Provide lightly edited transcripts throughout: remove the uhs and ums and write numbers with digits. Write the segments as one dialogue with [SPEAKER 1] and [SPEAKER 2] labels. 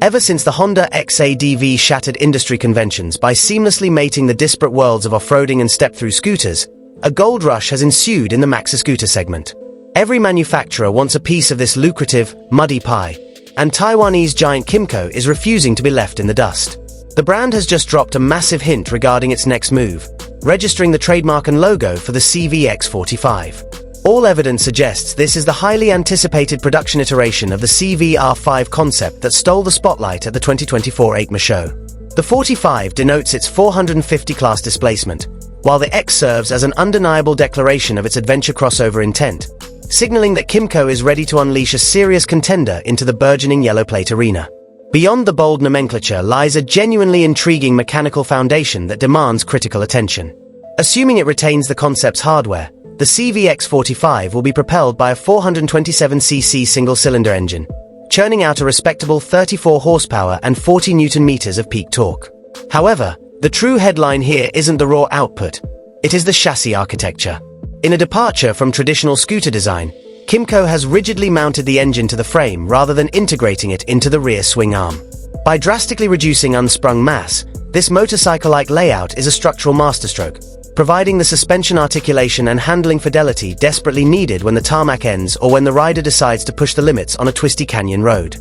[SPEAKER 1] Ever since the Honda X-ADV shattered industry conventions by seamlessly mating the disparate worlds of off-roading and step-through scooters, a gold rush has ensued in the maxi scooter segment. Every manufacturer wants a piece of this lucrative, muddy pie, and Taiwanese giant Kymco is refusing to be left in the dust. The brand has just dropped a massive hint regarding its next move, registering the trademark and logo for the CV-X45. All evidence suggests this is the highly anticipated production iteration of the CV-R5 concept that stole the spotlight at the 2024 EICMA show. The 45 denotes its 450 class displacement, while the X serves as an undeniable declaration of its adventure crossover intent, signaling that Kymco is ready to unleash a serious contender into the burgeoning yellow plate arena. Beyond the bold nomenclature lies a genuinely intriguing mechanical foundation that demands critical attention. Assuming it retains the concept's hardware, the CV-X45 will be propelled by a 427cc single-cylinder engine, churning out a respectable 34 horsepower and 40 Nm of peak torque. However, the true headline here isn't the raw output, it is the chassis architecture. In a departure from traditional scooter design, Kymco has rigidly mounted the engine to the frame rather than integrating it into the rear swing arm. By drastically reducing unsprung mass, this motorcycle-like layout is a structural masterstroke, providing the suspension articulation and handling fidelity desperately needed when the tarmac ends or when the rider decides to push the limits on a twisty canyon road.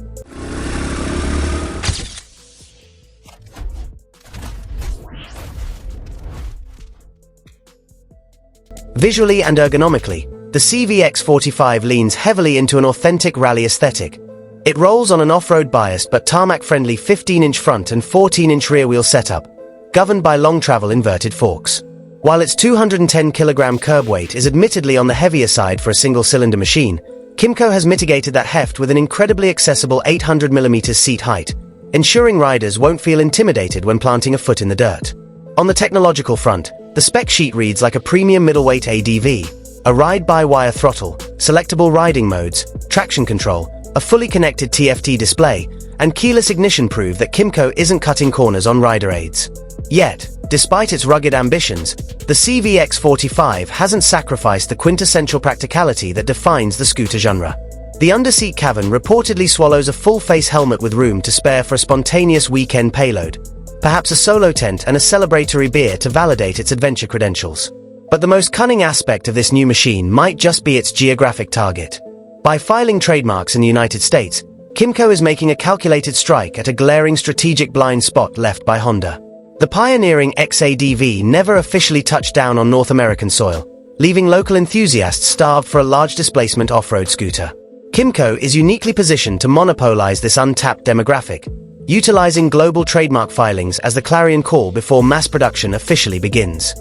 [SPEAKER 1] Visually and ergonomically, the CV-X45 leans heavily into an authentic rally aesthetic. It rolls on an off-road biased but tarmac-friendly 15-inch front and 14-inch rear wheel setup, governed by long-travel inverted forks. While its 210 kg curb weight is admittedly on the heavier side for a single-cylinder machine, Kymco has mitigated that heft with an incredibly accessible 800 mm seat height, ensuring riders won't feel intimidated when planting a foot in the dirt. On the technological front, the spec sheet reads like a premium middleweight ADV. A ride-by-wire throttle, selectable riding modes, traction control, a fully connected TFT display, and keyless ignition prove that Kymco isn't cutting corners on rider aids. Yet, despite its rugged ambitions, the CV-X45 hasn't sacrificed the quintessential practicality that defines the scooter genre. The underseat cavern reportedly swallows a full-face helmet with room to spare for a spontaneous weekend payload, perhaps a solo tent and a celebratory beer to validate its adventure credentials. But the most cunning aspect of this new machine might just be its geographic target. By filing trademarks in the United States, Kymco is making a calculated strike at a glaring strategic blind spot left by Honda. The pioneering X-ADV never officially touched down on North American soil, leaving local enthusiasts starved for a large displacement off-road scooter. Kymco is uniquely positioned to monopolize this untapped demographic, utilizing global trademark filings as the clarion call before mass production officially begins.